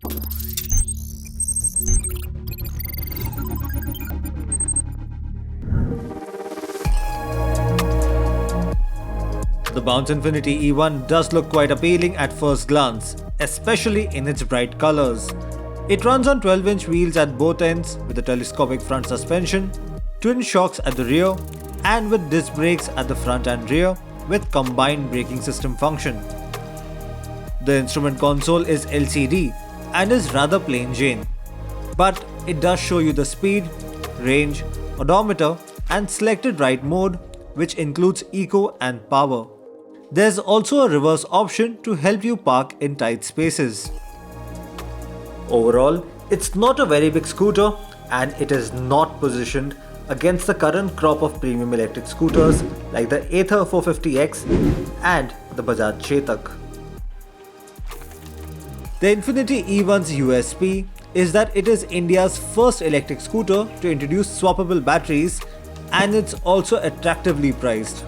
The Bounce Infinity E1 does look quite appealing at first glance, especially in its bright colors. It runs on 12-inch wheels at both ends with a telescopic front suspension, twin shocks at the rear, and with disc brakes at the front and rear with combined braking system function. The instrument console is LCD and is rather plain Jane, but it does show you the speed, range, odometer and selected ride mode, which includes eco and power. There's also a reverse option to help you park in tight spaces. Overall, it's not a very big scooter and it is not positioned against the current crop of premium electric scooters like the Ather 450X and the Bajaj Chetak. The Infinity E1's USP is that it is India's first electric scooter to introduce swappable batteries, and it's also attractively priced.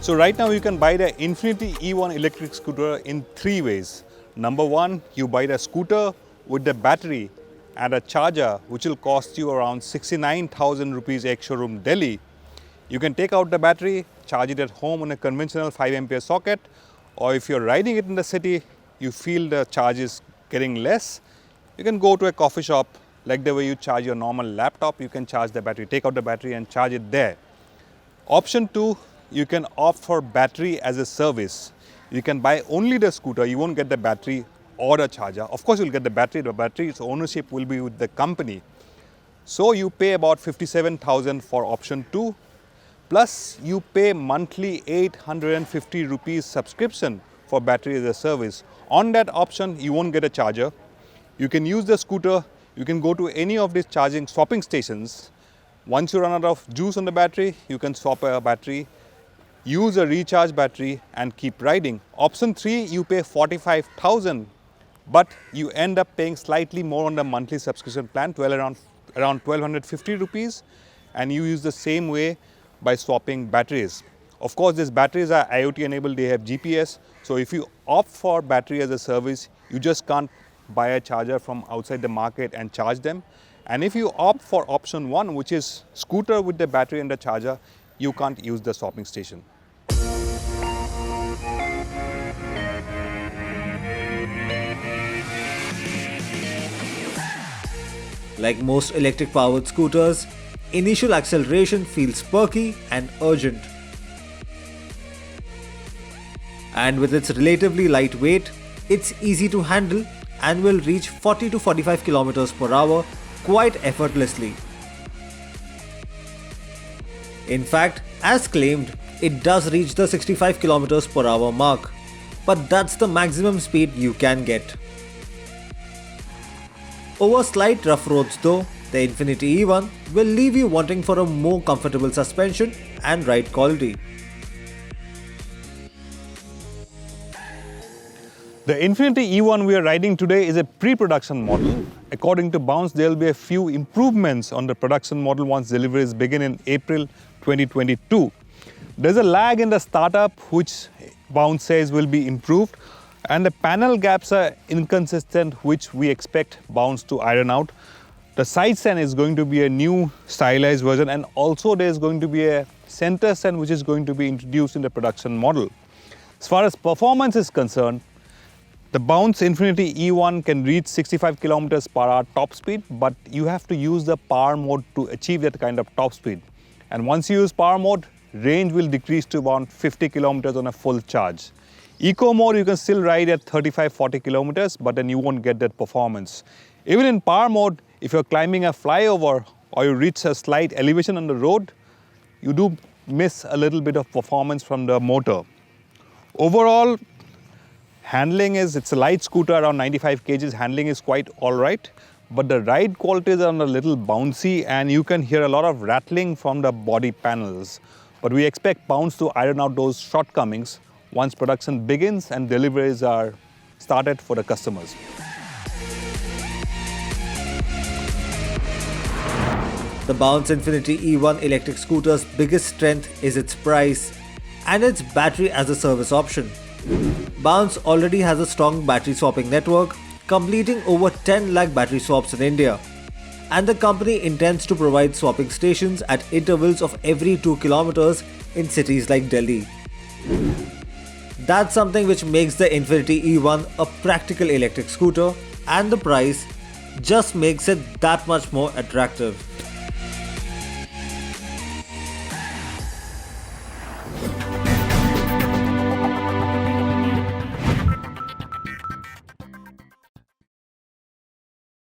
So right now you can buy the Infinity E1 electric scooter in 3 ways. Number 1, you buy the scooter with the battery and a charger, which will cost you around 69,000 rupees ex-showroom Delhi. You can take out the battery, charge it at home on a conventional 5 ampere socket, or if you're riding it in the city, you feel the charge is getting less, you can go to a coffee shop, like the way you charge your normal laptop, you can charge the battery, take out the battery and charge it there. Option 2, you can opt for battery as a service. You can buy only the scooter, you won't get the battery or the charger. Of course, you'll get the battery's ownership will be with the company. So you pay about 57,000 for option 2, plus you pay monthly 850 rupees subscription for battery as a service. On that option, you won't get a charger. You can use the scooter, you can go to any of these swapping stations. Once you run out of juice on the battery, you can swap a battery, use a recharge battery and keep riding. Option 3, you pay 45,000, but you end up paying slightly more on the monthly subscription plan, around 1250 rupees, and you use the same way by swapping batteries. Of course, these batteries are IoT enabled, they have GPS. So if you opt for battery as a service, you just can't buy a charger from outside the market and charge them. And if you opt for option 1, which is scooter with the battery and the charger, you can't use the swapping station. Like most electric powered scooters, initial acceleration feels perky and urgent. And with its relatively light weight, it's easy to handle and will reach 40 to 45 km per hour quite effortlessly. In fact, as claimed, it does reach the 65 km per hour mark, but that's the maximum speed you can get. Over slight rough roads though, the Infinity E1 will leave you wanting for a more comfortable suspension and ride quality. The Infinity E1 we are riding today is a pre-production model. According to Bounce, there will be a few improvements on the production model once deliveries begin in April 2022. There's a lag in the startup which Bounce says will be improved, and the panel gaps are inconsistent, which we expect Bounce to iron out. The side stand is going to be a new stylized version, and also there's going to be a center stand which is going to be introduced in the production model. As far as performance is concerned, the Bounce Infinity E1 can reach 65 km per hour top speed, but you have to use the power mode to achieve that kind of top speed. And once you use power mode, range will decrease to about 50 km on a full charge. Eco mode, you can still ride at 35-40 km, but then you won't get that performance. Even in power mode, if you're climbing a flyover or you reach a slight elevation on the road, you do miss a little bit of performance from the motor. Overall, handling it's a light scooter, around 95 kgs, handling is quite alright, but the ride qualities are a little bouncy and you can hear a lot of rattling from the body panels. But we expect Bounce to iron out those shortcomings once production begins and deliveries are started for the customers. The Bounce Infinity E1 electric scooter's biggest strength is its price and its battery as a service option. Bounce already has a strong battery swapping network, completing over 10 lakh battery swaps in India. And the company intends to provide swapping stations at intervals of every 2 kilometers in cities like Delhi. That's something which makes the Infinity E1 a practical electric scooter, and the price just makes it that much more attractive.